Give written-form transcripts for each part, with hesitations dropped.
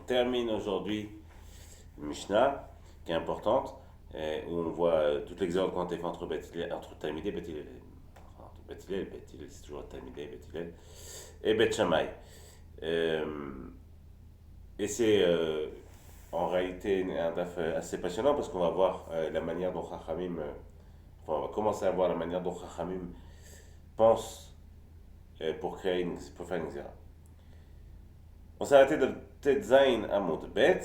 termine aujourd'hui une Mishnah qui est importante, où on voit toutes les exode qui ont été faits entre Talmidei et Beth Hillel. Enfin, entre Beth Hillel, c'est toujours Talmidei et Beth Hillel, et Beth Shammai. Et c'est en réalité un daf assez passionnant parce qu'on va voir la manière dont Chachamim, enfin, on va commencer à voir la manière dont Chachamim pense pour pour faire une xéra. On s'est arrêté de Tet Zain Amud Bet,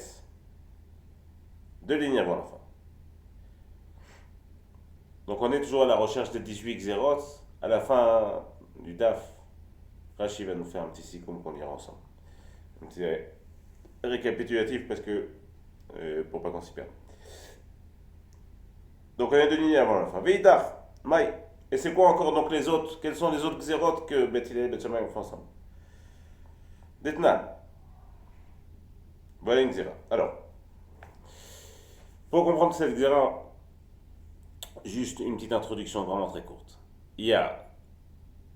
deux lignes avant la fin. Donc on est toujours à la recherche des 18 xérotes. À la fin du DAF, Rashi va nous faire un petit sikum qu'on lira ensemble. Un petit récapitulatif parce que pour pas qu'on s'y perde. Donc on est deux lignes avant la fin. Veidach, Maï. Et c'est quoi encore donc les autres? Quels sont les autres xérotes que Beth Hillel et Beth Shammai ont fait ensemble? Detnan. Voilà une xéra. Alors, pour comprendre cette xéra, juste une petite introduction vraiment très courte. Il y a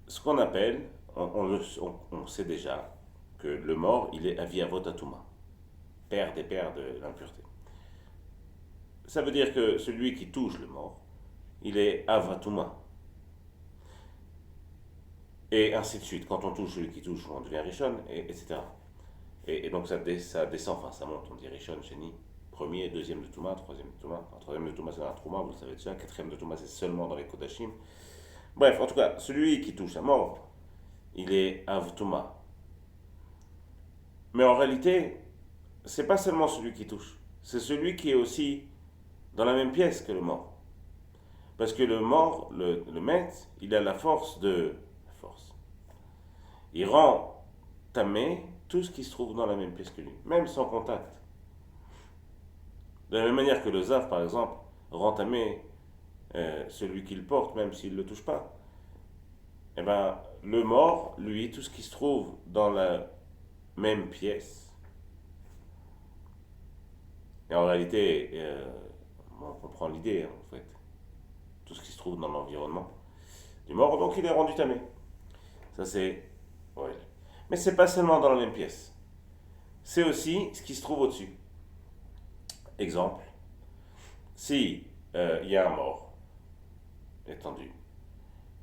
ce qu'on appelle, on sait déjà que le mort, il est aviavot atuma, père des pères de l'impureté. Ça veut dire que celui qui touche le mort, il est avatuma. Et ainsi de suite. Quand on touche celui qui touche, on devient rishon, etc. Et donc ça descend, enfin ça monte, on dit rishon, sheni, premier, deuxième de Touma, troisième de Touma. Enfin, troisième de Touma c'est dans la Trouma, vous le savez déjà. Quatrième de Touma c'est seulement dans les Kodashim. Bref, en tout cas, celui qui touche la mort, il est Avtouma. Mais en réalité, c'est pas seulement celui qui touche, c'est celui qui est aussi dans la même pièce que le mort. Parce que le mort, le maître, il a la force de. La force. Il rend tamé tout ce qui se trouve dans la même pièce que lui, même sans contact. De la même manière que le Zav, par exemple, rend tamé celui qui le porte, même s'il ne le touche pas. Eh bien, le mort, lui, tout ce qui se trouve dans la même pièce, et en réalité, on comprend l'idée, en fait, tout ce qui se trouve dans l'environnement du mort, donc il est rendu tamé. Ça, c'est. Ouais. Mais c'est pas seulement dans la même pièce, c'est aussi ce qui se trouve au-dessus. Exemple, si il y a un mort étendu,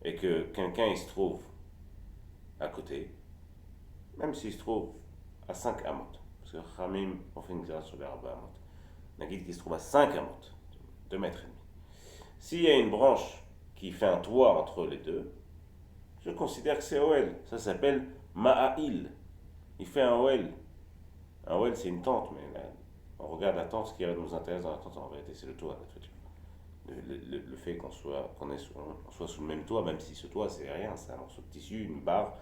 et que quelqu'un il se trouve à côté, même s'il se trouve à 5 amot, parce que Khamim, on fait une classe sur les Rabba amot, un guide qui se trouve à 5 amot, 2 mètres et demi. S'il y a une branche qui fait un toit entre les deux, je considère que c'est Oel. Ça s'appelle Ma'a'il. Il fait un Oel. Un Oel, c'est une tente, mais là, on regarde la tente, ce qui nous intéresse dans la tente, en vérité, c'est le toit, la toiture. Le fait qu'on soit sous le même toit, même si ce toit, c'est rien, c'est un morceau de tissu, une barre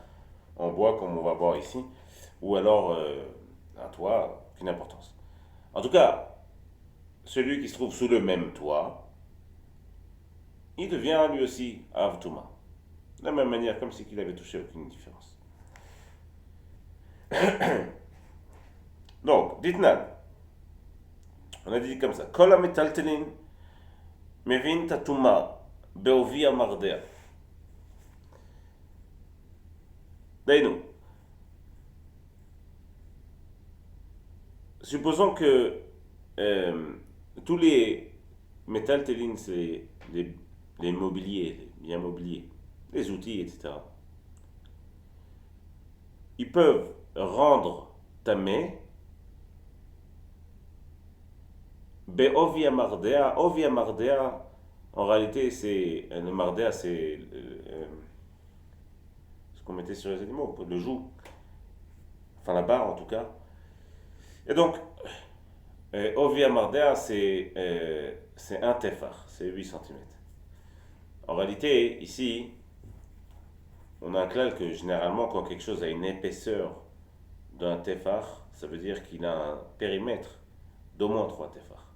en bois, comme on va voir ici, ou alors un toit, aucune importance. En tout cas, celui qui se trouve sous le même toit, il devient lui aussi Avtuma. De la même manière, comme si qu'il avait touché aucune différence. Donc, dites-nous, on a dit comme ça, Kol ha-metaltelin mevin tatuma beovi amardea. D'ailleurs, supposons que tous les métaltelines, c'est les mobiliers, les biens mobiliers, les outils, etc. Ils peuvent rendre tamé beovi amardea. Ovi amardea, en réalité, c'est le mardea, c'est ce qu'on mettait sur les animaux, le joug, enfin la barre en tout cas. Et donc, Ovi Amardea, c'est 1 tefar, c'est 8 cm. En réalité, ici, on a un clal que généralement, quand quelque chose a une épaisseur d'un tefar, ça veut dire qu'il a un périmètre d'au moins 3 tefars.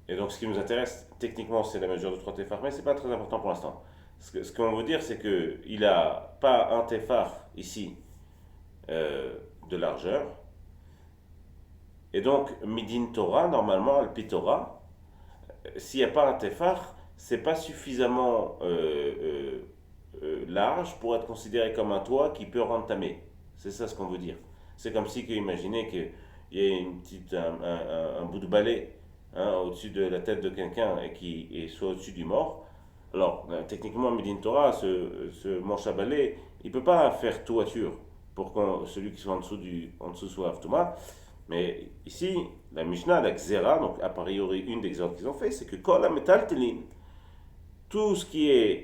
Et donc, ce qui nous intéresse, techniquement, c'est la mesure de 3 tefars, mais ce n'est pas très important pour l'instant. Ce qu'on veut dire, c'est qu'il n'a pas un tefar ici de largeur. Et donc, Midin Torah, normalement, Alpi Torah, s'il n'y a pas un tefar, c'est pas suffisamment large pour être considéré comme un toit qui peut rendre tamé. C'est ça ce qu'on veut dire. C'est comme si, imaginez qu'il y ait un bout de balai au-dessus de la tête de quelqu'un et qui soit au-dessus du mort. Alors, techniquement, Médine Torah, ce manche à balai, il ne peut pas faire toiture pour que celui qui soit en dessous soit Avtuma. Mais ici, la Mishnah, la Xera, donc a priori une des exemples qu'ils ont fait, c'est que Kol HaMetaltelin, tout ce qui est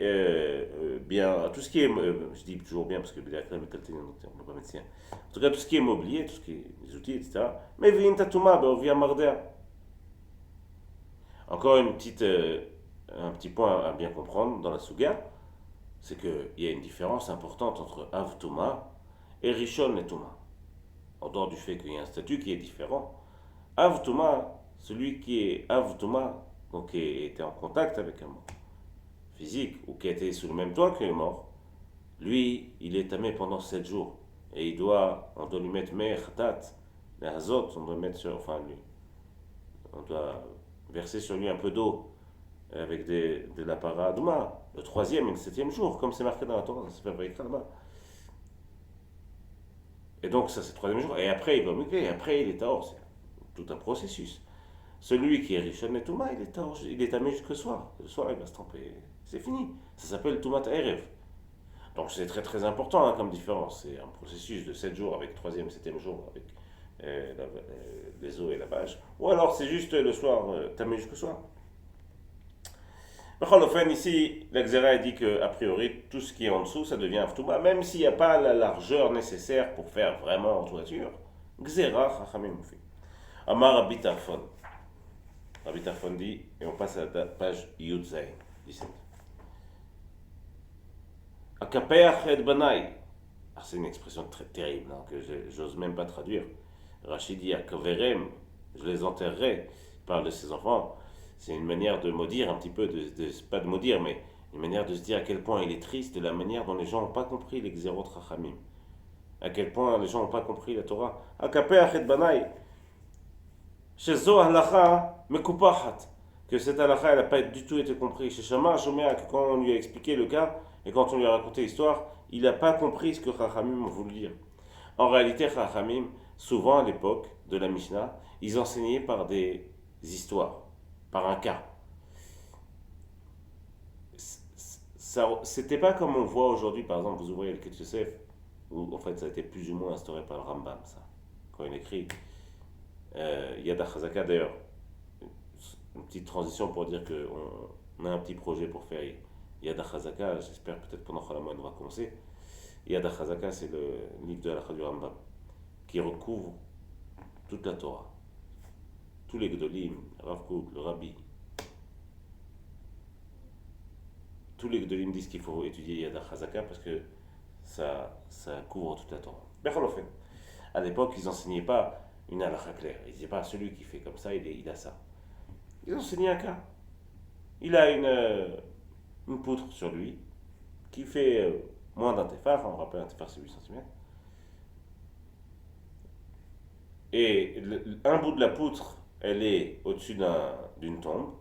bien, tout ce qui est, je dis toujours bien parce que la Metaltelin, on ne peut pas mettre ça. En tout cas, tout ce qui est mobilier, tout ce qui est des outils, etc. Mais Vin Tatuma, via Mardea. Encore un petit point à bien comprendre dans la Suga, c'est qu'il y a une différence importante entre Avtuma et Rishon et Tuma. En dehors du fait qu'il y a un statut qui est différent. Avtuma, celui qui est Avtuma, donc qui était en contact avec un mort physique ou qui a été sous le même toit que le mort, lui, il est tamé pendant 7 jours. Et on doit lui mettre Me'echatat, les Hazot, on doit mettre sur, enfin, on doit verser sur lui un peu d'eau avec de la paradouma, le troisième et le septième jour, comme c'est marqué dans la Torah, ça s'appelle Vaikra. Et donc, ça, c'est le troisième jour. Et après, il va mouiller, et après, il est taor. C'est tout un processus. Celui qui est Rishon et Touma, il est taor, il est tamé jusqu'au soir. Le soir, il va se tremper. C'est fini. Ça s'appelle Toumat Erev. Donc, c'est très très important comme différence. C'est un processus de 7 jours avec troisième, septième jour, avec les eaux et la vache. Ou alors, c'est juste le soir, tamé jusqu'au soir. Enfin, ici, l'Exera dit qu'a priori, tout ce qui est en dessous, ça devient Avtuma, même s'il n'y a pas la largeur nécessaire pour faire vraiment en toiture. Xera, Chachamim fait. Amar Rabbi Tarfon. Rabbi Tarfon dit, et on passe à la page Yud Zayin, 17. Akapeach et Banai. C'est une expression très terrible, que j'ose même pas traduire. Rachid dit, Akaverem, je les enterrerai. Il parle de ses enfants. C'est une manière de maudire un petit peu, pas de maudire, mais une manière de se dire à quel point il est triste de la manière dont les gens n'ont pas compris les Xerot Rachamim. À quel point les gens n'ont pas compris la Torah. Akapeach et Banai. Shezo halacha mekupahat. Que cette halacha, elle n'a pas du tout été comprise. Chez Shama, que quand on lui a expliqué le cas, et quand on lui a raconté l'histoire, il n'a pas compris ce que Chachamim a voulu dire. En réalité, Chachamim, souvent à l'époque de la Mishnah, ils enseignaient par des histoires, par un cas. C'était pas comme on voit aujourd'hui, par exemple, vous ouvrez le Ketch Yosef, où en fait ça a été plus ou moins instauré par le Rambam, ça, quand il écrit Yad HaChazaka. D'ailleurs, une petite transition pour dire qu'on a un petit projet pour faire Yad HaChazaka, j'espère peut-être pendant Chalamoine on va commencer. Yad HaChazaka, c'est le livre de la du Rambam, qui recouvre toute la Torah. Tous les Gdolim, Rav Kook, le Rabbi, tous les Gdolim disent qu'il faut étudier Yad HaChazaka parce que ça couvre toute la Torah. Bechalofen, à l'époque, ils n'enseignaient pas une halakha claire. Ils disaient pas celui qui fait comme ça, il a ça. Ils enseignaient un cas. Il a une poutre sur lui qui fait moins d'un téphar, on rappelle un téphar c'est 8 cm. Et un bout de la poutre, elle est au-dessus d'une tombe.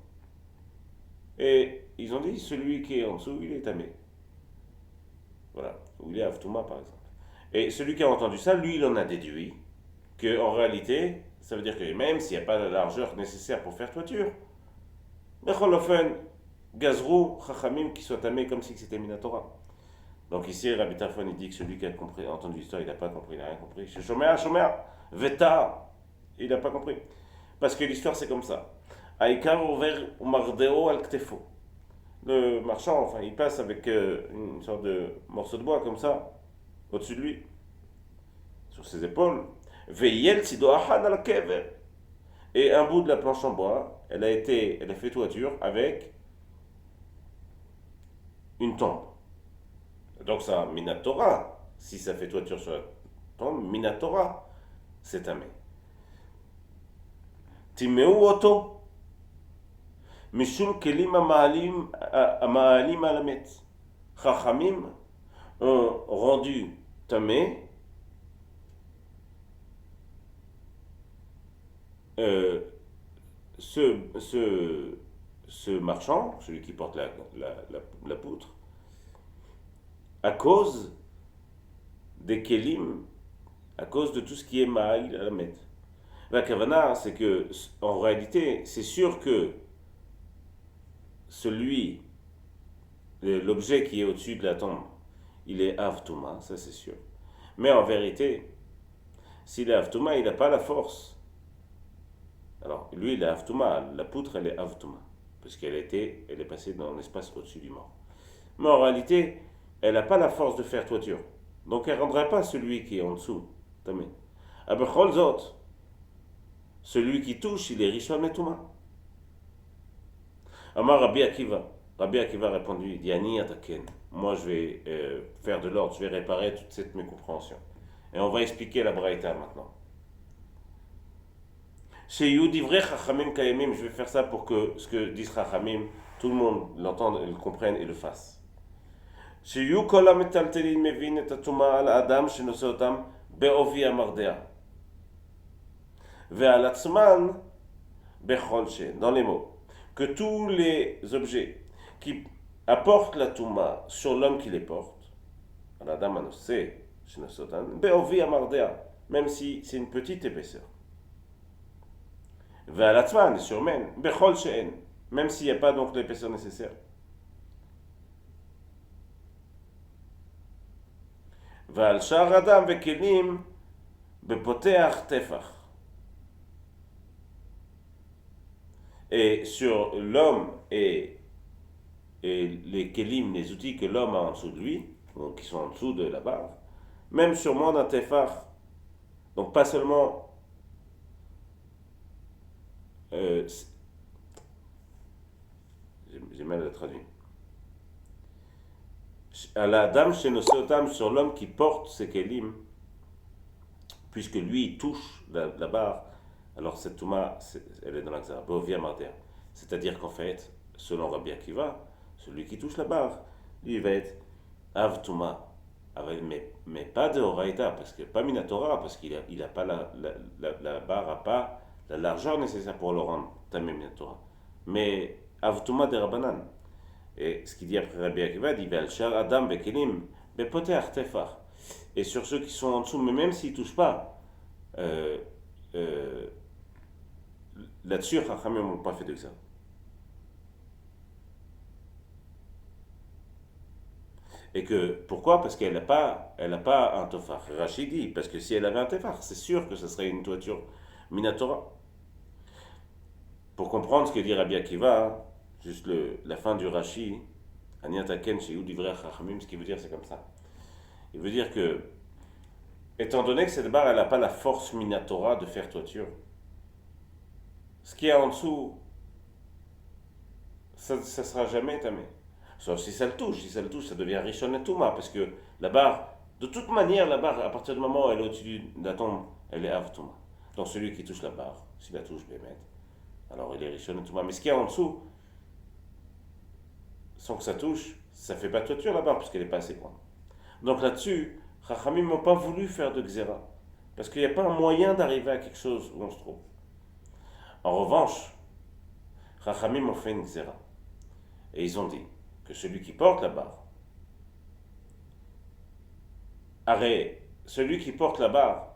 Et ils ont dit celui qui est en dessous, il est tamé. Voilà, ou il est Avtuma par exemple. Et celui qui a entendu ça, lui, il en a déduit qu'en réalité, ça veut dire que même s'il n'y a pas la largeur nécessaire pour faire toiture, Becholofen, Gazrou, Chachamim qui soit tamé comme si c'était Minatora. Donc ici, Rabbi Tarfon, il dit que celui qui a entendu l'histoire, il n'a pas compris, il n'a rien compris. Chez Shomer, Veta, il n'a pas compris. Parce que l'histoire, c'est comme ça. Aïkar over Mardeo al Ktefo. Le marchand, enfin, il passe avec une sorte de morceau de bois comme ça, au-dessus de lui, sur ses épaules. Veyel Sidoahan al Kever. Et un bout de la planche en bois, elle a fait toiture avec une tombe. Donc ça, Minatora, si ça fait toiture sur la tombe, Minatora, c'est tamé. Timeu oto, mishum kelim amaalim alamet. Chachamim ont rendu tamé ce marchand, celui qui porte la poutre, à cause des kelim à cause de tout ce qui est Ma'il à la Met. La Kavana, c'est que, en réalité, c'est sûr que celui, l'objet qui est au-dessus de la tombe, il est Avtouma, ça c'est sûr. Mais en vérité, s'il est Avtouma, il n'a pas la force. Alors, lui, il est Avtouma, la poutre, elle est Avtouma, parce elle est passée dans l'espace au-dessus du mort. Mais en réalité, elle n'a pas la force de faire toiture. Donc, elle ne rendrait pas celui qui est en dessous. Tamé. Abecholzot, celui qui touche, il est Rishon et Touma. Amar Rabbi Akiva. Rabbi Akiva a répondu, Diani Ataken. Moi, je vais faire de l'ordre, je vais réparer toute cette mécompréhension. Et on va expliquer la Braïta maintenant. Chez Yudivre Chachamim Kayemim, je vais faire ça pour que ce que disent Chachamim, tout le monde l'entende, le comprenne et le fasse. Chez Yukola Metaltelin Mevin et Tatuma al Adam, chez Nosotam, Beovi Amardea. Ve'alatzman, Becholche, dans les mots. Que tous les objets qui apportent la Touma sur l'homme qui les porte, al Adam Anosé, chez Nosotam, Beovi Amardea, même si c'est une petite épaisseur. Ve'alatzman, sur Becholche, même s'il n'y a pas donc l'épaisseur nécessaire. ועל שאר אדם וכלים בפותח טפח. Et sur l'homme et les kelim, les outils que l'homme a en dessous de lui, donc qui sont en dessous de la barre, même sur moins d'un tefar, donc pas seulement j'ai mal à traduire. À la dame chez nos sotam, sur l'homme qui porte ses kelim, puisque lui il touche la barre, alors cette touma, elle est dans la Bovia Marder. C'est-à-dire qu'en fait, selon Rabbi Akiva, celui qui touche la barre, lui il va être Av Touma, mais pas de Horaïta, parce que pas Minatora, parce qu'il a pas la barre n'a pas la largeur nécessaire pour le rendre Tamé Minatora. Mais Av Touma de Rabbanan. Et ce qu'il dit après Rabbi Akiva, il dit Al-Shar Adam Bekelim, Bepoter Tefar. Et sur ceux qui sont en dessous, mais même s'ils ne touchent pas, là-dessus, Chachamim n'ont pas fait de ça. Et que, pourquoi? Parce qu'elle n'a pas un tofar. Rachid dit, parce que si elle avait un tefar, c'est sûr que ce serait une toiture minatora. Pour comprendre ce que dit Rabbi Akiva, juste la fin du Rashi, Aniataken chez Yudivre Chachamim, ce qui veut dire c'est comme ça. Il veut dire que, étant donné que cette barre, elle n'a pas la force minatora de faire toiture, ce qui est en dessous, ça ne sera jamais tamé. Sauf si ça le touche, ça devient Rishon et Touma, parce que la barre, de toute manière, la barre, à partir du moment où elle est au-dessus de la tombe, elle est Av Touma. Donc celui qui touche la barre, s'il la touche, Bémet, alors il est Rishon et Touma. Mais ce qui est en dessous, sans que ça touche, ça ne fait pas toiture la barre, puisqu'elle n'est pas assez grande. Donc là-dessus, Chachamim n'ont pas voulu faire de Xéra, parce qu'il n'y a pas un moyen d'arriver à quelque chose où on se trouve. En revanche, Chachamim ont fait une Xéra. Et ils ont dit que celui qui porte la barre, celui qui porte la barre,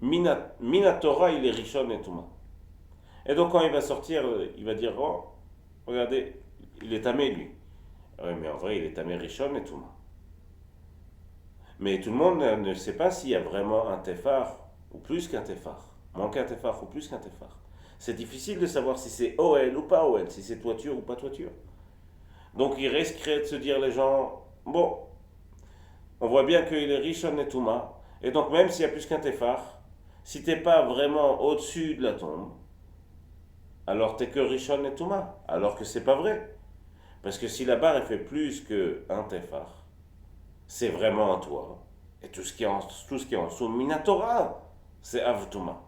Minatora, il est Rishon et Touma. Et donc quand il va sortir, il va dire, oh, regardez, il est tamé lui. Oui, mais en vrai, il est tamé Rishon et Touma. Mais tout le monde ne sait pas s'il y a vraiment un tefar ou plus qu'un tefar. Moins qu'un tefar ou plus qu'un tefar. C'est difficile de savoir si c'est OL ou pas OL, si c'est toiture ou pas toiture. Donc il risquerait de se dire les gens, bon, on voit bien qu'il est Rishon et Touma, et donc même s'il y a plus qu'un tefar, si t'es pas vraiment au-dessus de la tombe, alors t'es que Rishon et Touma, alors que c'est pas vrai. Parce que si la barre elle fait plus qu'un tefar, c'est vraiment un toit, et tout ce qui est en dessous, Minatora, c'est Av Touma.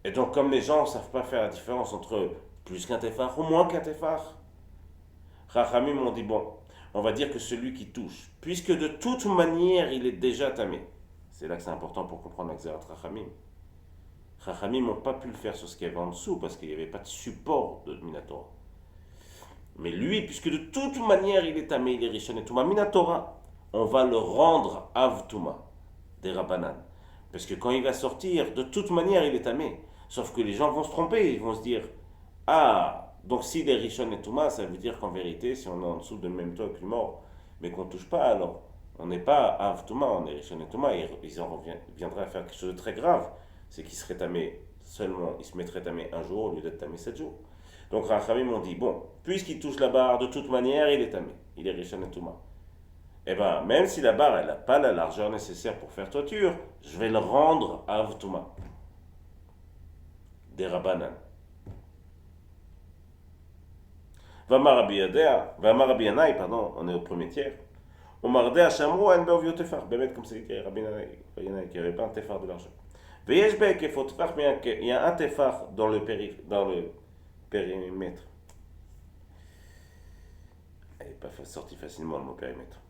Et donc, comme les gens ne savent pas faire la différence entre plus qu'un tefar ou moins qu'un tefar, Chachamim m'ont dit, bon, on va dire que celui qui touche, puisque de toute manière, il est déjà tamé. C'est là que c'est important pour comprendre l'Axérat Chachamim. Chachamim n'ont pas pu le faire sur ce qu'il y avait en dessous, parce qu'il n'y avait pas de support de Minatora. Mais lui, puisque de toute manière, il est tamé, il est Rishon et Touma, Minatora, on va le rendre avtouma, des Rabbanan. Parce que quand il va sortir, de toute manière, il est tamé. Sauf que les gens vont se tromper, ils vont se dire, ah, donc s'il est Rishon et Touma, ça veut dire qu'en vérité, si on est en dessous de même toit que le mort, mais qu'on ne touche pas, alors on n'est pas Av Touma, on est Rishon et Touma, et ils en viendraient à faire quelque chose de très grave, c'est qu'il serait tamé seulement, il se mettrait tamé un jour au lieu d'être tamé 7 jours. Donc Rachamim m'ont dit, bon, puisqu'il touche la barre, de toute manière, il est tamé, il est Rishon et Touma. Eh bien, même si la barre, elle n'a pas la largeur nécessaire pour faire toiture, je vais le rendre Av Touma, des Rabbanan. Vamar Rabbi Yanaï, pardon, on est au premier tiers. Omardea Shamrou en Beovio Tefar, Bémet comme c'est écrit Rabbi Yanaï, qui n'avait pas un Tefar de l'argent. Veyeshbek et Fotefar, mais il y a un Tefar dans le périmètre. Elle n'est pas sortie facilement le mot périmètre.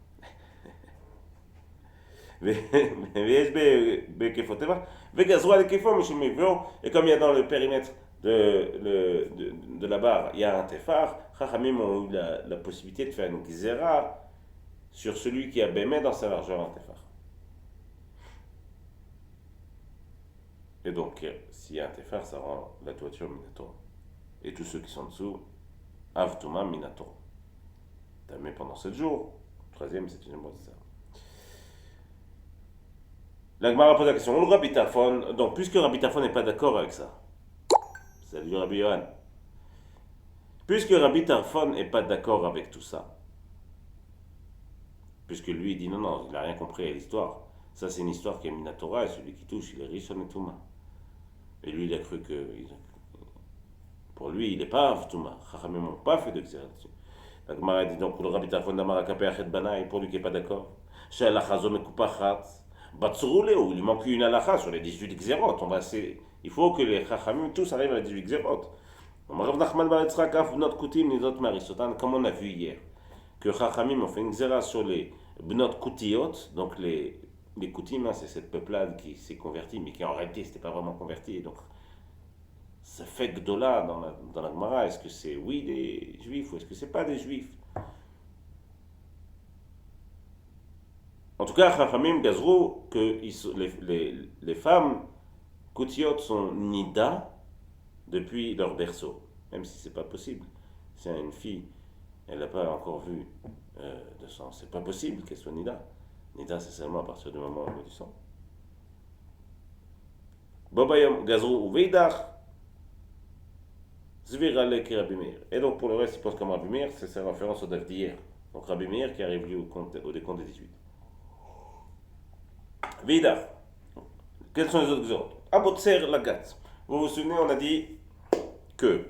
Veyeshbek et Fotefar, Vegazroa et Kefo, Mishimivlo, et comme il y a dans le périmètre de la barre, il y a un Tefar, Chachamim ont eu la possibilité de faire une Gzera sur celui qui a bémé dans sa largeur un Tefar. Et donc, s'il y a un Tefar, ça rend la toiture Minatora. Et tous ceux qui sont en dessous, Avtuma Minatora. Tamé pendant 7 jours. Troisième, c'est une bonne ça. La Gemara pose la question. Le Rabbi Tarfon, donc puisque Rabbi Tarfon n'est pas d'accord avec ça, salut Rabbi Yohan. Puisque Rabbi Tarfon n'est pas d'accord avec tout ça, puisque lui il dit non, il n'a rien compris à l'histoire. Ça c'est une histoire qui est Minatora et celui qui touche, il est Rishon et Touma. Et lui il a cru que, pour lui il n'est pas Avtouma. Chachamim n'ont pas fait de xéra dessus. La Gemara dit donc pour le Rabbi Tarfon d'Amara Kapé Achet Banaï, pour lui qui n'est pas d'accord. Chez Alachazo Mekupachat, Batsuroulé, où il lui manque une alacha sur les 18 xérot. Il faut que les Chachamim tous arrivent à les 18 xérot. Comme on a vu hier, que Chachamim ont fait une xéra sur les Bnot Koutiot, donc les Koutim, hein, c'est cette peuplade qui s'est convertie, mais qui en réalité n'était pas vraiment convertie. Et donc, ça fait Gdola dans la Gemara. Est-ce que c'est oui des juifs ou est-ce que c'est pas des juifs? En tout cas, Chachamim gazrou que les femmes Koutiot sont Nida depuis leur berceau, même si c'est pas possible. Si une fille, elle n'a pas encore vu de sang, c'est pas possible qu'elle soit Nida. Nida, c'est seulement à partir du moment où elle voit du sang. Bobayom gazrou ou veidach, zvirale ki Rabbi Meir. Et donc pour le reste, il pense comme Rabbi Meir, c'est sa référence au daf d'hier. Donc Rabbi Meir qui arrive lui au décompte des 18. Veidach. Quels sont les autres exemples? Abotser lagat. Vous vous souvenez, on a dit que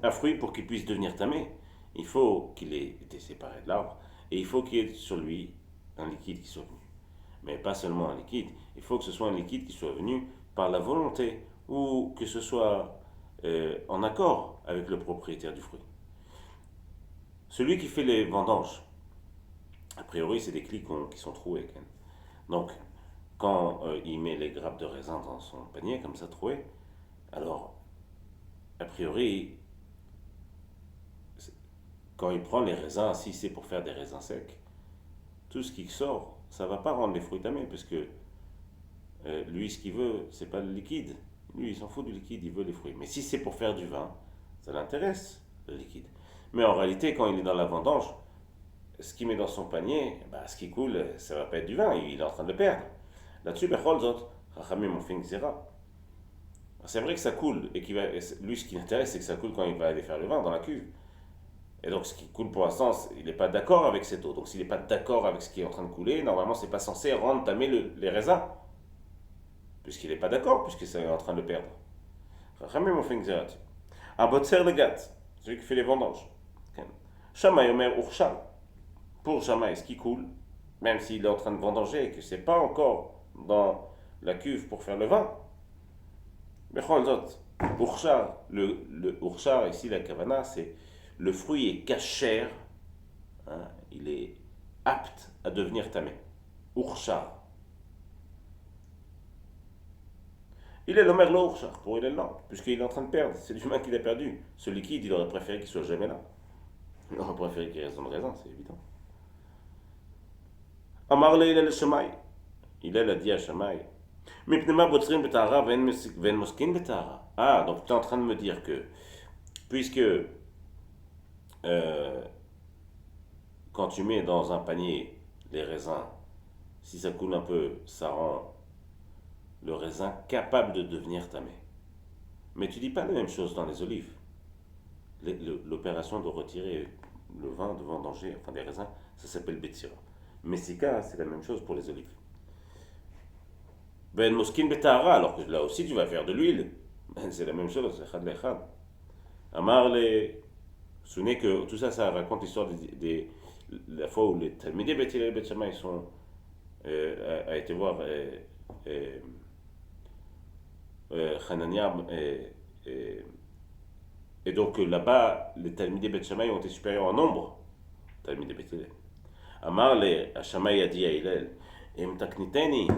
un fruit, pour qu'il puisse devenir tamé, il faut qu'il ait été séparé de l'arbre et il faut qu'il y ait sur lui un liquide qui soit venu. Mais pas seulement un liquide, il faut que ce soit un liquide qui soit venu par la volonté ou que ce soit en accord avec le propriétaire du fruit. Celui qui fait les vendanges, a priori, c'est des clics qui sont troués. Donc, quand il met les grappes de raisin dans son panier, comme ça, troué, alors, a priori, quand il prend les raisins, si c'est pour faire des raisins secs, tout ce qui sort, ça ne va pas rendre les fruits tamés, parce que lui, ce qu'il veut, c'est pas le liquide. Lui, il s'en fout du liquide, il veut les fruits. Mais si c'est pour faire du vin, ça l'intéresse, le liquide. Mais en réalité, quand il est dans la vendange, ce qu'il met dans son panier, ce qui coule, ça ne va pas être du vin, il est en train de le perdre. Là-dessus, Chachamim ont fait une xéra. C'est vrai que ça coule, et lui, ce qui l'intéresse, c'est que ça coule quand il va aller faire le vin dans la cuve. Et donc, ce qui coule pour l'instant, il n'est pas d'accord avec cette eau. Donc, s'il n'est pas d'accord avec ce qui est en train de couler, normalement, c'est pas censé rendre tamé les raisins. Puisqu'il n'est pas d'accord, puisque c'est en train de le perdre. Chachamim ont fait une xéra. Abotser le gat, celui qui fait les vendanges. Shamaï omer urshal. Pour Shamaï, ce qui coule, même s'il est en train de vendanger et que c'est pas encore dans la cuve pour faire le vin. Mais Urshar, le Urshar, ici la kavana, c'est le fruit est cachère, hein, il est apte à devenir tamé. Urshar. Il est l'omer le Urshar, pour il est lent, puisqu'il est en train de perdre, c'est l'humain qu'il a perdu. Ce liquide, il aurait préféré qu'il soit jamais là. On aurait préféré qu'il reste dans le raisin, c'est évident. Amar le Hillel Shammai. Hillel a dit à Shammai. Mipnema botzrin betahara ven moskin betahara. Ah, donc tu es en train de me dire que, puisque quand tu mets dans un panier les raisins, si ça coule un peu, ça rend le raisin capable de devenir tamé. Mais tu dis pas la même chose dans les olives. L'opération de retirer le vin de vendanger, enfin des raisins, ça s'appelle betsira. Messika, c'est la même chose pour les olives. Ben moskin betahara, alors que là aussi tu vas faire de l'huile. C'est la même chose, c'est chad lechad. Amar les. Souvenez que tout ça, ça raconte l'histoire la fois où les Talmidei Beth Hillel et Beth Shammai a été voir Hanania et donc là-bas, les Talmidei Beth Shammai ont été supérieurs en nombre. Talmidei Beth Hillel. Amar le Shammai a dit à Hillel, Em takniteni,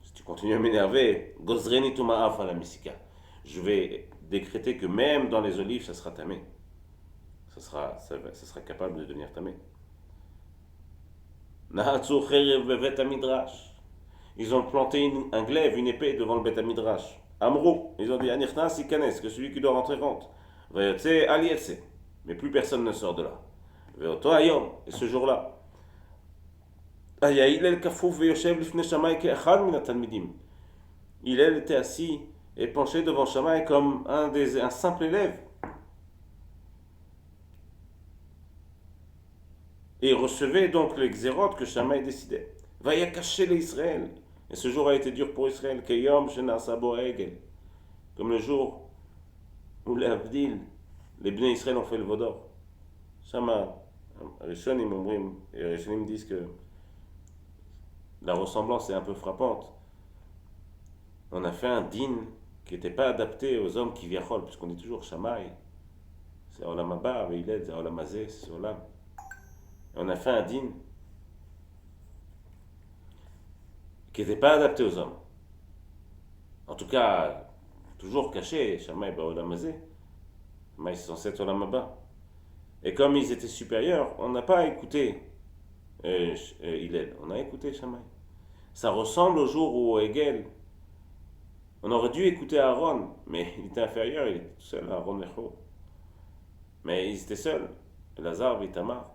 si tu continues à m'énerver, Gozreni tuma'af ala misika. Je vais décréter que même dans les olives, ça sera tamé. Ça sera capable de devenir tamé. Nahatsu cherev bevet midrash. Ils ont planté un glaive, une épée devant le Bet Midrash. Amrou, ils ont dit Anirnas ikanes, que celui qui doit rentrer rentre. Vayotse alietse, mais plus personne ne sort de là. Veoto ayom, et ce jour-là. Aya Hillel kafouf veyoshev lifnei Shammai ke'echad min hatalmidim. Hillel était assis et penché devant Shammai comme un simple élève. Et il recevait donc les xérotes que Shammai décidait. Vaya cacher les Israël. Et ce jour a été dur pour Israël. Keyom shenasa bo egel. Comme le jour où les Abdil, les Bnei Israël ont fait le Vaudor. Shama, les Rishonim disent que la ressemblance est un peu frappante. On a fait un din qui n'était pas adapté aux hommes qui viachol, puisqu'on dit toujours Shammai. C'est Olam Haba, Veiled, c'est Olam Hazeh, c'est Olam. On a fait un din qui n'était pas adapté aux hommes. En tout cas, toujours caché, Shammai Olam Hazeh. Shammai c'est censé être Olam Haba. Et comme ils étaient supérieurs, on n'a pas écouté Hillel, on a écouté Shammai. Ça ressemble au jour où Hegel, on aurait dû écouter Aaron, mais il était inférieur, il était tout seul, Aaron Lecho. Mais ils étaient seuls, Lazare, Itamar.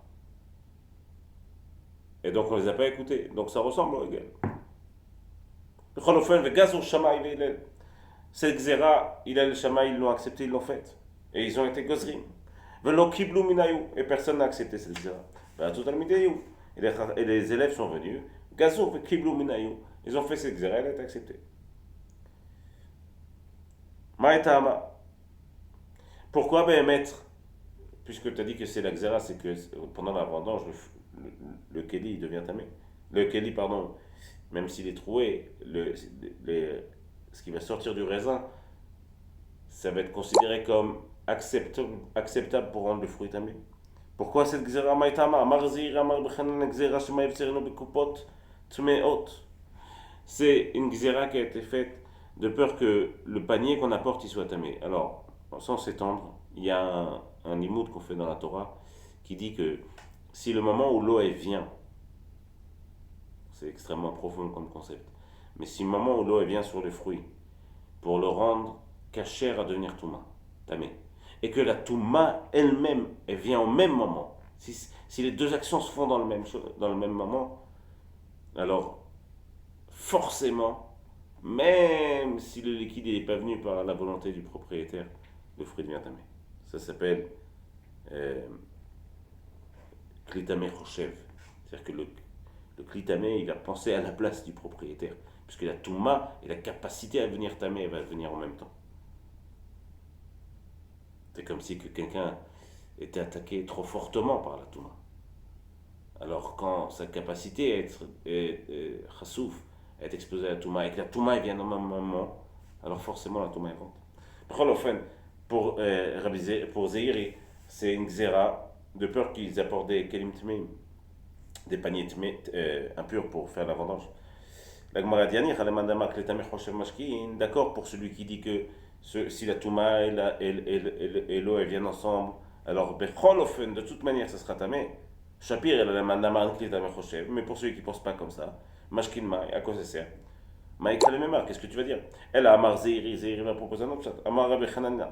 Et donc on ne les a pas écoutés. Donc ça ressemble au Hegel. Cette Xéra, Hillel et Shammai, ils l'ont accepté, ils l'ont fait. Et ils ont été Gozrim. Et personne n'a accepté cette Xéra. Et les élèves sont venus. Ils ont fait cette Xéra, elle est acceptée. Maïtama. Pourquoi maître? Puisque tu as dit que c'est la Xéra, c'est que pendant la vendange, le Kéli devient tamé. Le Kéli, pardon, même s'il est troué, ce qui va sortir du raisin, ça va être considéré comme acceptable pour rendre le fruit tamé. Pourquoi cette Xéra Maïtama? C'est une Xéra qui a été faite de peur que le panier qu'on apporte il soit tamé. Alors, sans s'étendre, il y a un limoud qu'on fait dans la Torah qui dit que si le moment où l'eau vient, c'est extrêmement profond comme concept, mais si le moment où l'eau vient sur le fruit, pour le rendre cachère à devenir touma, tamé, et que la touma elle-même, elle vient au même moment, si les deux actions se font dans le même moment, alors forcément, même si le liquide n'est pas venu par la volonté du propriétaire, le fruit devient tamé. Ça s'appelle klitamé choshev. C'est-à-dire que le klitamé, il va penser à la place du propriétaire. Puisque la touma et la capacité à devenir tamé, elle va venir en même temps. C'est comme si que quelqu'un était attaqué trop fortement par la touma. Alors quand sa capacité à être chassouf, à être exposé à la touma, et que la touma vient au même moment, alors forcément la touma rentre. Pour Zéhiri, c'est une xéra de peur qu'ils apportent des kelim tmeim, des paniers impurs pour faire la vendange. La Gemara dit d'accord pour celui qui dit que si la touma et l'eau viennent ensemble, Alors, bechol ofen, de toute manière, ça sera tamé. Shapir, elle a la mandaman qui est tamé choshev, mais pour ceux qui ne pensent pas comme ça, mashkin mai, à quoi ça sert? Maïk Salememar, qu'est-ce que tu vas dire? Elle a Amar Zeiri va proposer un autre chat. Amar Rabbi Hanania.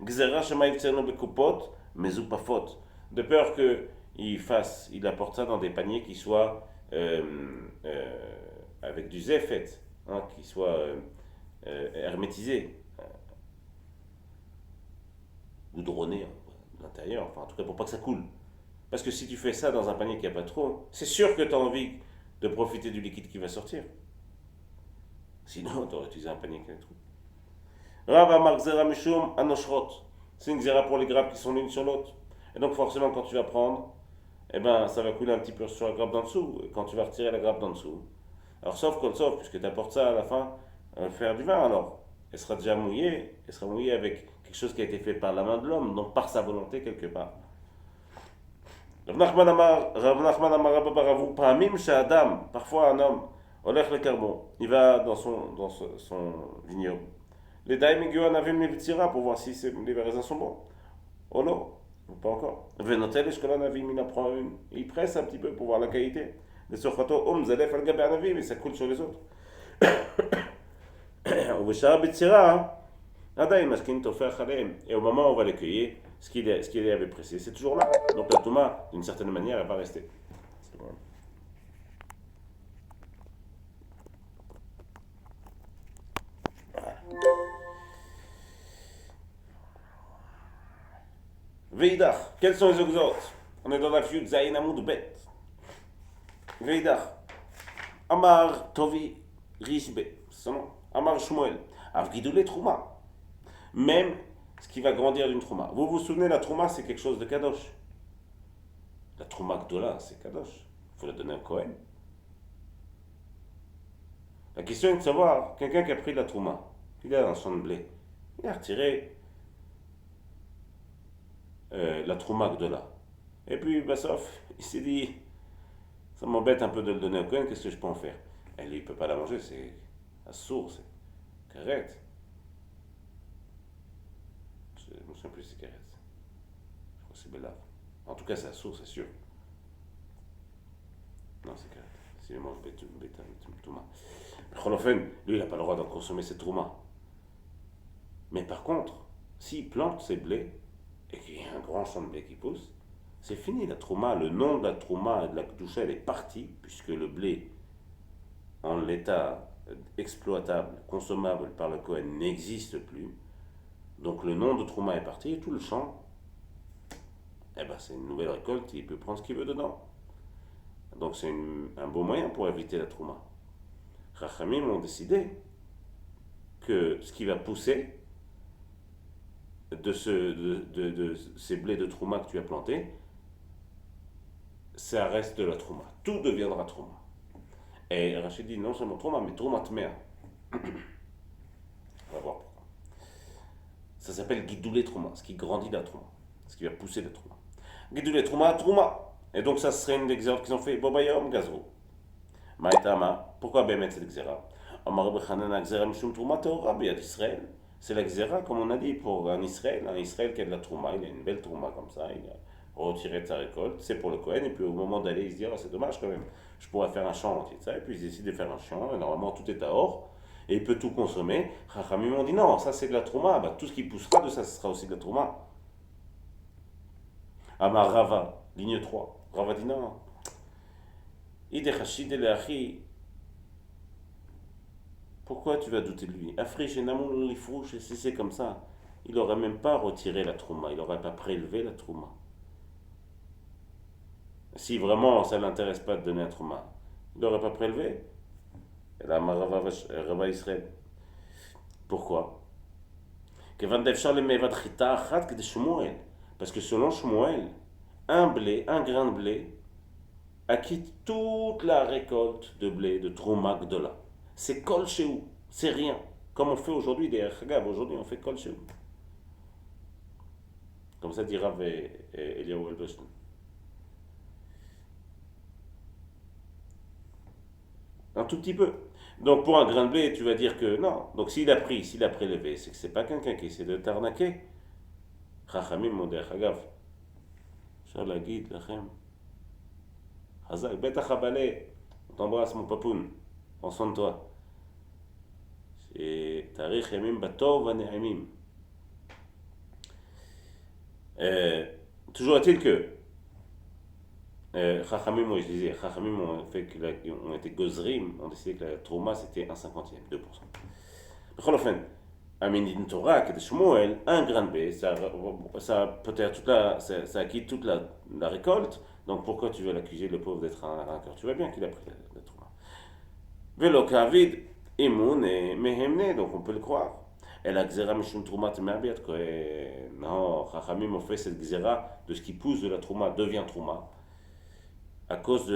Gzera Shemaïv Tserno Bekupot, Mezupafot. De peur qu'il apporte ça dans des paniers qui soient avec du zefet, hein, qui soient hermétisés, goudronnés de l'intérieur, enfin en tout cas pour pas que ça coule. Parce que si tu fais ça dans un panier qui n'a pas trop, c'est sûr que tu as envie de profiter du liquide qui va sortir. Sinon, tu aurais utilisé un panier qui a trop. Rav Amar Gzera Mishum Anoshrot. C'est une gzera pour les grappes qui sont l'une sur l'autre. Et donc forcément quand tu vas prendre, eh ben ça va couler un petit peu sur la grappe d'en dessous, quand tu vas retirer la grappe d'en dessous. Alors sauf, puisque tu apportes ça à la fin, faire du vin alors. Elle sera déjà mouillée, elle sera mouillée avec quelque chose qui a été fait par la main de l'homme, donc par sa volonté quelque part. Rav Nachman Amar Rabba Baravu, Pa'amim Sha'adam, parfois un homme, Olech le carbon, il va dans son vignoble. Les daimigyo anavim mivtsira pour voir si les raisins sont bons. Oh non, ou pas encore. Venotel eshkola navim, il en prend une, il presse un petit peu pour voir la qualité. Les sochato zalef al gabe anavim, mais ça coule sur les autres. Ou beshara bitsira, adaim mashkin tofer chalem. Et au moment où on va les cueillir, ce qu'il avait pressé, c'est toujours là. Donc la touma, d'une certaine manière, elle va rester. C'est bon. Veidach, quels sont les autres? On est dans la fiute Zayin Amoud Bet. Veidach, Amar Tovi Rishbe, c'est son nom. Amar Shmuel, Avgidoule Trouma. Même ce qui va grandir d'une Trouma. Vous vous souvenez, la Trouma, c'est quelque chose de Kadosh. La Trouma Gdola, c'est Kadosh. Il faut la donner à Kohen. La question est de savoir, quelqu'un qui a pris de la Trouma, il a un champ de blé, il a retiré la Trouma Gdola. Et puis, sauf, il s'est dit, ça m'embête un peu de le donner à Cohen, qu'est-ce que je peux en faire? Et lui, il ne peut pas la manger, c'est à source, c'est carrette. Je ne me souviens plus si c'est carrette. Je crois que c'est Bella. En tout cas, c'est à source, c'est sûr. Non, c'est carrette. S'il mange bêta, Touma. Cholofen, lui, il n'a pas le droit d'en consommer cette Trouma. Mais par contre, s'il plante ses blés, et qu'il y a un grand champ de blé qui pousse, c'est fini la trouma, le nom de la trouma et de la kedusha, elle est partie, puisque le blé, en l'état exploitable, consommable par le Kohen, n'existe plus. Donc le nom de trouma est parti, et tout le champ, eh ben, c'est une nouvelle récolte, il peut prendre ce qu'il veut dedans. Donc c'est un beau moyen pour éviter la trouma. Rachamim ont décidé que ce qui va pousser de ces blés de trouma que tu as plantés, ça reste de la trouma. Tout deviendra trouma. Et Rachid dit non seulement trouma, mais trouma tmea. On va voir pourquoi. Ça s'appelle guidoulé trouma, ce qui grandit la trouma, ce qui va pousser la trouma. Guidoulé trouma, trouma. Et donc ça serait une des exercices qu'ils ont fait. Bobayom gazro. Maïtama, pourquoi bémet cette exercice? Amar Bechana exercice mishum trouma teora biyad Israël. C'est la xéra, comme on a dit, pour un Israël qui a de la trouma, il a une belle trouma comme ça, il a retiré de sa récolte, c'est pour le Kohen, et puis au moment d'aller, il se dit, oh, c'est dommage quand même, je pourrais faire un champ entier de ça, et puis il décide de faire un champ, et normalement tout est à or, et il peut tout consommer. Chachamim ont dit, non, ça c'est de la trouma, bah, tout ce qui poussera de ça, ce sera aussi de la trouma. Amar Rava, ligne 3, Rava dit non, Idechashid eleachi. Pourquoi tu vas douter de lui? Afriche et Namoun l'ifrouche, et si c'est comme ça, il n'aurait même pas retiré la trouma, il n'aurait pas prélevé la trouma. Si vraiment ça ne l'intéresse pas de donner la trouma, il n'aurait pas prélevé. Et là, Rava Israël. Pourquoi? Parce que selon Shmuel, un grain de blé, acquitte toute la récolte de blé de Trouma Gdola. C'est kol chez c'est rien. Comme on fait aujourd'hui des Chagav, aujourd'hui on fait kol chez Comme ça dit Rav Eliyahu Elbeshn. Un tout petit peu. Donc pour un grain de blé, tu vas dire que non. Donc s'il a prélevé, c'est que c'est pas quelqu'un qui essaie de t'arnaquer. Chachamim mon Chagav. אפשר להגיד לכם, חזק, בטח הבעלה, t'embrasse mon papoun, en son de toi. שתאריך ימים בטוב ונעימים. Toujours est-il que Chachamim, moi je disais, Chachamim ont été gozrim, ont décidé que la Trouma c'était 1/50, 2%. Bechol ofen, Aminin Torah, que de Shmuel, un grain de blé, ça peut-être ça acquitte toute la récolte, donc pourquoi tu veux l'accuser le pauvre d'être un vainqueur? Tu vois bien qu'il a pris la Trouma. Velo Kavid, Imun et Mehemne, donc on peut le croire. Et la Gzera Mishum Trouma Temeabiat, non, Chachamim ont fait cette Gzera de ce qui pousse de la Trouma devient Trouma, à cause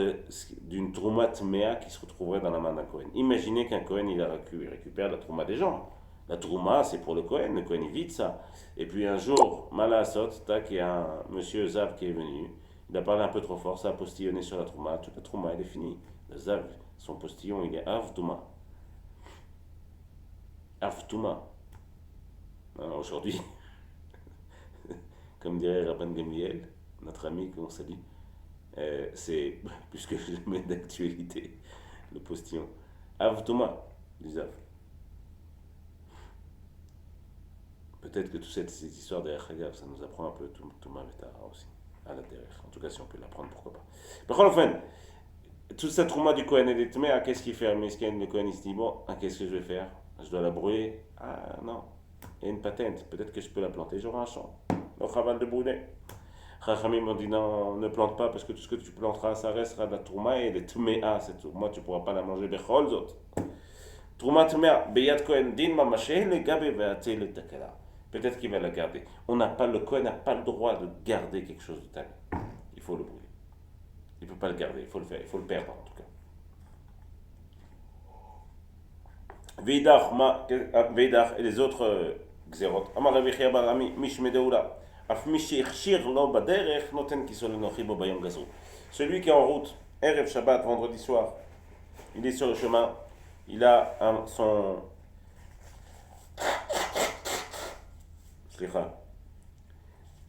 d'une Trouma Tmea qui se retrouverait dans la main d'un Kohen. Imaginez qu'un Kohen il récupère la Trouma des gens. La Trouma c'est pour le Kohen il vide ça. Et puis un jour, Malasot, tac, il y a un monsieur Zav qui est venu, il a parlé un peu trop fort, ça a postillonné sur la Trouma, toute la Trouma elle est finie. Le Zav, son postillon il est Avtouma. Avtouma. Aujourd'hui, comme dirait Rabban Gamliel, notre ami qu'on salue, c'est, puisque je le mets d'actualité, le postillon. Avtouma, du Zav. Peut-être que toute cette histoire derrière Chagav, ça nous apprend un peu Touma Vetara aussi, à la derrière. En tout cas, si on peut l'apprendre, pourquoi pas. Par contre, enfin, toute cette Trouma du Kohen et des Tmea, qu'est-ce qu'il fait? Mesken, le Kohen, il se dit, bon, qu'est-ce que je vais faire? Je dois la brûler? Ah non, il y a une patente, peut-être que je peux la planter, j'aurai un champ. Le chaval de brûler. Chachamim m'ont dit non, ne plante pas parce que tout ce que tu planteras, ça restera de la Trouma et les Tmea, c'est tout. Moi, tu ne pourras pas la manger. Bechol zot. Trouma Tmea, Beyat Kohen, din mamasheh, le gabe veate le takala. Peut-être qu'il va la garder. Le Kohen n'a pas le droit de garder quelque chose de tamé. Il faut le brûler. Il ne peut pas le garder, il faut le faire, il faut le perdre en tout cas. Veidach et les autres Xerot. Amar Rabbi Chia bar Ami, Mishmedeula. Celui qui est en route, Erev Shabbat, vendredi soir, il est sur le chemin, il a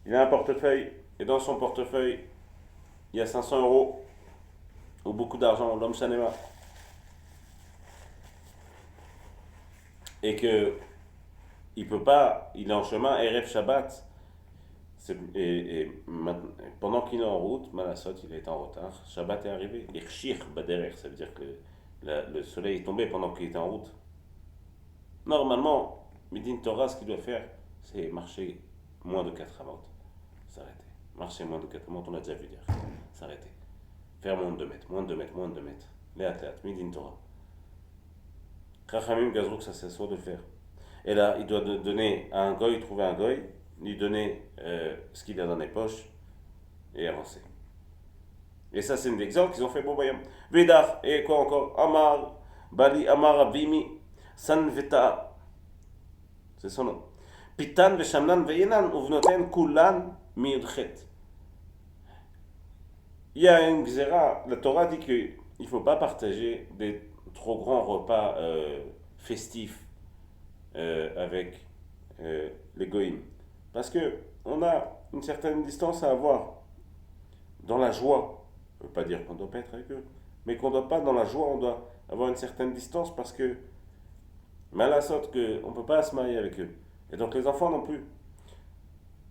il a un portefeuille, et dans son portefeuille, il y a 500 euros, ou beaucoup d'argent, l'homme Shanema. Et que il peut pas, il est en chemin, Erev Shabbat. Pendant qu'il est en route, Malasot, il est en retard, Shabbat est arrivé. Irshir baderer, ça veut dire que le soleil est tombé pendant qu'il était en route. Normalement, Midin Torah, ce qu'il doit faire, c'est marcher moins de 4 amot, s'arrêter. Marcher moins de 4 amot, on l'a déjà vu dire, s'arrêter. Faire moins de 2 mètres, moins de 2 mètres, moins de 2 mètres. Léat, Midin Torah. Chachamim Gazrouk, ça c'est soit de faire. Et là, il doit donner à un goy, trouver un goy, lui donner ce qu'il a dans les poches et avancer. Et ça, c'est un exemple qu'ils ont fait. Bon, voyons. Vedar, et quoi encore? Amar, Bali, Amar, Abimi, Sanveta. C'est son nom. Pitan, Veshamnan, Veyenan, Uvnoten, Kulan, Miudchet. Il y a une xéra, la Torah dit qu'il ne faut pas partager des trop grands repas festifs avec les goïms. Parce que on a une certaine distance à avoir dans la joie. Ça ne veut pas dire qu'on ne doit pas être avec eux, mais qu'on ne doit pas, dans la joie, on doit avoir une certaine distance parce que, mal à sorte qu'on ne peut pas se marier avec eux. Et donc les enfants non plus.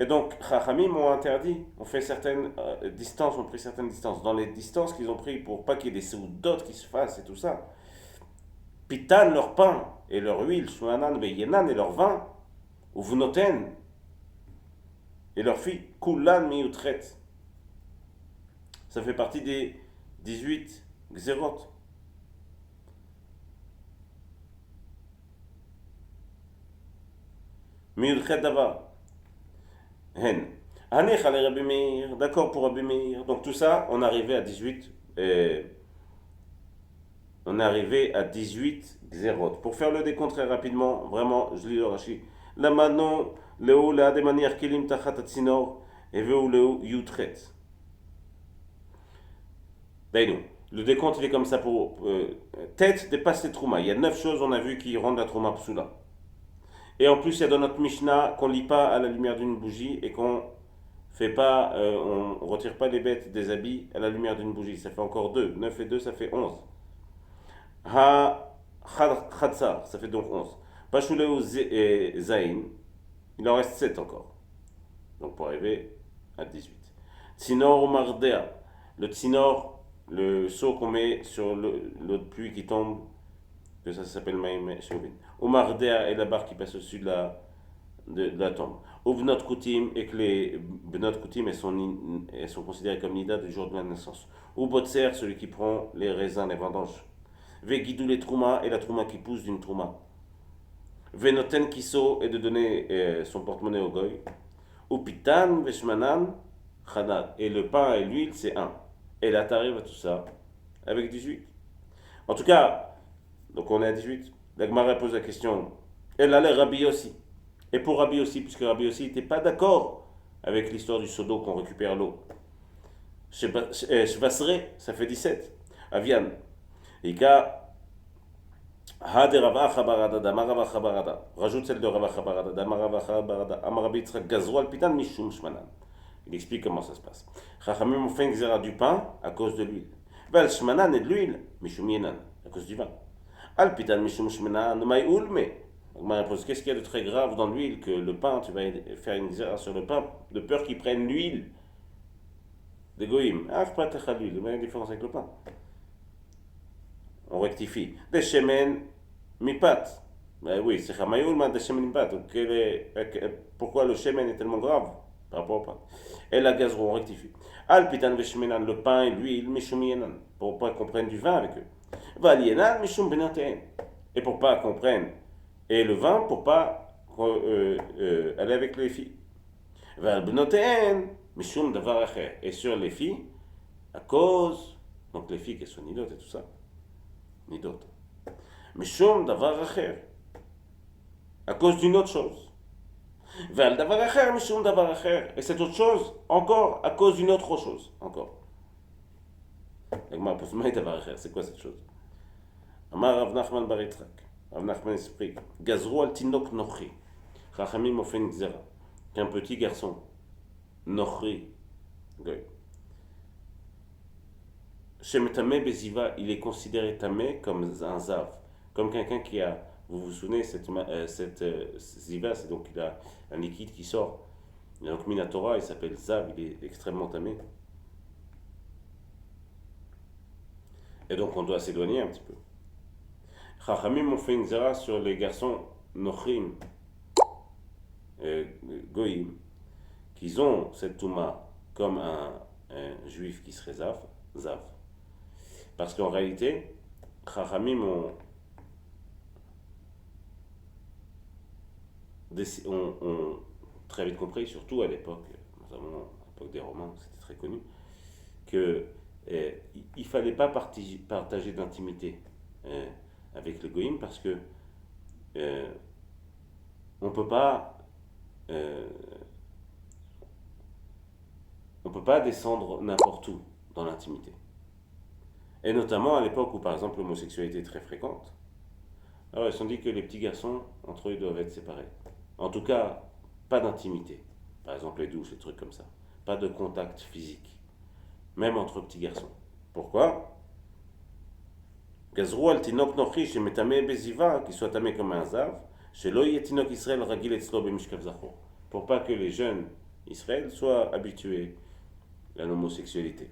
Et donc, Chachamim ont interdit, ont fait certaines distances, ont pris certaines distances. Dans les distances qu'ils ont pris pour pas qu'il y ait des seudotes qui se fassent et tout ça, Pitan, leur pain et leur huile, Shuanan, Beyenan et leur vin, ou Vnoten, et leur fille, Kulan Miutret. Ça fait partie des 18 Xerot. Miutret Dava. Hen. Hanech ale Rabbi Meir. D'accord pour Rabbi Meir. Donc tout ça, on est arrivé à 18. On est arrivé à 18 Xerot. Pour faire le décompte très rapidement, vraiment, je lis le Rashi. La manon, Léo, la de manière Kilim Tachat Atsinor, et Veu Léo Yutret. Le décompte il est comme ça pour tête dépasse les Trouma. Il y a 9 choses, on a vu, qui rendent la Trouma Psoula. Et en plus, il y a dans notre Mishnah qu'on ne lit pas à la lumière d'une bougie et qu'on Fais pas, on retire pas les bêtes des habits à la lumière d'une bougie. Ça fait encore 2. 9 et 2, ça fait 11. Ha Khatsar, ça fait donc 11. Pashuleu Zain, il en reste 7 encore. Donc pour arriver à 18. Tsinor Mardea, le tsinor, le seau qu'on met sur l'eau de pluie qui tombe, que ça s'appelle Maïm Shovin. Ou Mardea est la barre qui passe au-dessus de la tombe. Ou Bnot Koutim, et que les Bnot Koutim, elles sont considérées comme Nida du jour de la naissance. Ou Botser, celui qui prend les raisins, les vendanges. Vegidou les Trouma, et la Trouma qui pousse d'une Trouma. Venoten Kiso, et de donner son porte-monnaie au goy. Ou Pitan, Veshmanan, Khanad. Et le pain et l'huile, c'est un. Et là, t'arrives à tout ça avec 18. En tout cas, donc on est à 18. La Gemara pose la question. Elle allait Rabbi aussi. Et pour Rabbi aussi, puisque Rabbi aussi n'était pas d'accord avec l'histoire du seau d'eau qu'on récupère l'eau. Shvasre, ça fait 17. Avian. Ika. Hade Ravacha Barada, Damaravacha Barada. Rajoute celle de Ravacha Barada, Damaravacha Barada. Amarabitra Gazroal Pitan Mishum Shmanan. Il explique comment ça se passe. Chachamim ont fait une du pain à cause de l'huile. Val Shmanan et de l'huile, Mishum Yenan, à cause du vin. Al Pitan Mishum Shmanan, Maï Ulme. Qu'est-ce qu'il y a de très grave dans l'huile que le pain, tu vas faire une xéra sur le pain, de peur qu'ils prennent l'huile des goïms. Ah, je pas l'huile, il y a une différence avec le pain. On rectifie. Des shemen mipat. Ben oui, c'est chamayoul, des shemen mipat. Pourquoi le shemen est tellement grave par rapport au pain? Et la gazro, on rectifie. Al pitan veshmenan, le pain et l'huile, mishum yenan, pour pas qu'on prenne du vin avec eux. Val yenan, mishum benaten. Et pour pas qu'on prenne et le vin pour pas aller avec les filles. Et sur les filles, à cause, donc les filles qui sont nidot et tout ça, nidot. Mishum davar acher, à cause d'une autre chose. Et cette autre chose, encore à cause d'une autre chose, encore. C'est quoi cette chose? Amar Rav Nachman bar Yitzchak. Rav Nachman explique. Gazrou al tinok nochri. Chachamim ont fait une xéra. Qu'un petit garçon, nochri, Shemetame beziva, il est considéré tamé comme un zav. Comme quelqu'un qui a, vous vous souvenez, cette ziva, c'est donc il a un liquide qui sort. Et donc Minatora, il s'appelle zav, il est extrêmement tamé. Et donc on doit s'éloigner un petit peu. Chachamim ont fait une zera sur les garçons nochrim, goïm, qu'ils ont cette touma comme un juif qui serait zav. Parce qu'en réalité, Chachamim ont très vite compris, surtout à l'époque, notamment à l'époque des Romains, c'était très connu, que il ne fallait pas partager d'intimité avec les goïms parce que on peut pas descendre n'importe où dans l'intimité. Et notamment à l'époque où par exemple l'homosexualité est très fréquente. Alors ils se sont dit que les petits garçons entre eux doivent être séparés. En tout cas, pas d'intimité. Par exemple les douches, les trucs comme ça. Pas de contact physique. Même entre petits garçons. Pourquoi? Gazrou al tinok nochi shemetame beziva, qui soit tamé comme un zav, shelo yeh tinok Israël ragil etzlo b'mishkav zachor. Pour pas que les jeunes Israël soient habitués à l'homosexualité.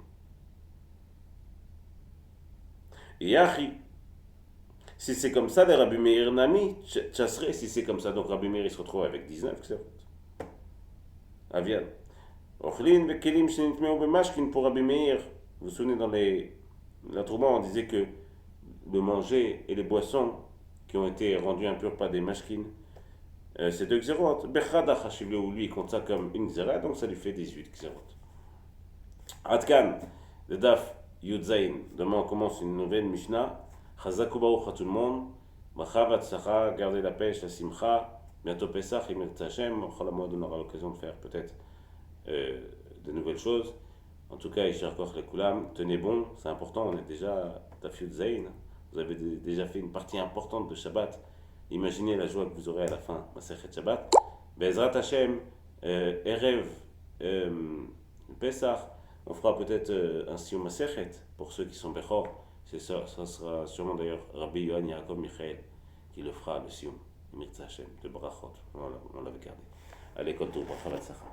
Et Yachi, si c'est comme ça, les Rabbi Meir Nami, chasserait, si c'est comme ça, donc Rabbi Meir il se retrouve avec 19, c'est Avian. Ochlin vekelim shenitmeu b'mashkin pour Rabbi Meir. Vous vous souvenez dans la Trouma, on disait que le manger et les boissons qui ont été rendues impures par des mashkin, c'est 2 xérot. Bechada chashivle, où lui il compte ça comme une xéra, donc ça lui fait 18 xérot. Adkan, le daf Yudzaïn. Demain on commence une nouvelle Mishnah. Chazakou baruch à tout le monde. Bracha v'atzlacha, gardez la pêche, la simcha. Bientôt Pesach, Yom Hashem. On aura l'occasion de faire peut-être de nouvelles choses. En tout cas, Yishar Koch Lekulam, tenez bon, c'est important, on est déjà Daf Yudzaïn. Vous avez déjà fait une partie importante de Shabbat. Imaginez la joie que vous aurez à la fin, Masechet Shabbat. Bezrat Hashem, Erev Pessah, on fera peut-être un Siyum Masechet pour ceux qui sont Bechor. Ça sera sûrement d'ailleurs Rabbi Yohan Yaakov Michael qui le fera, le Siyum, Mirza Hashem, de Brachot. Voilà, on l'avait gardé. Allez, Kol Tov, Bracha Latzlacha.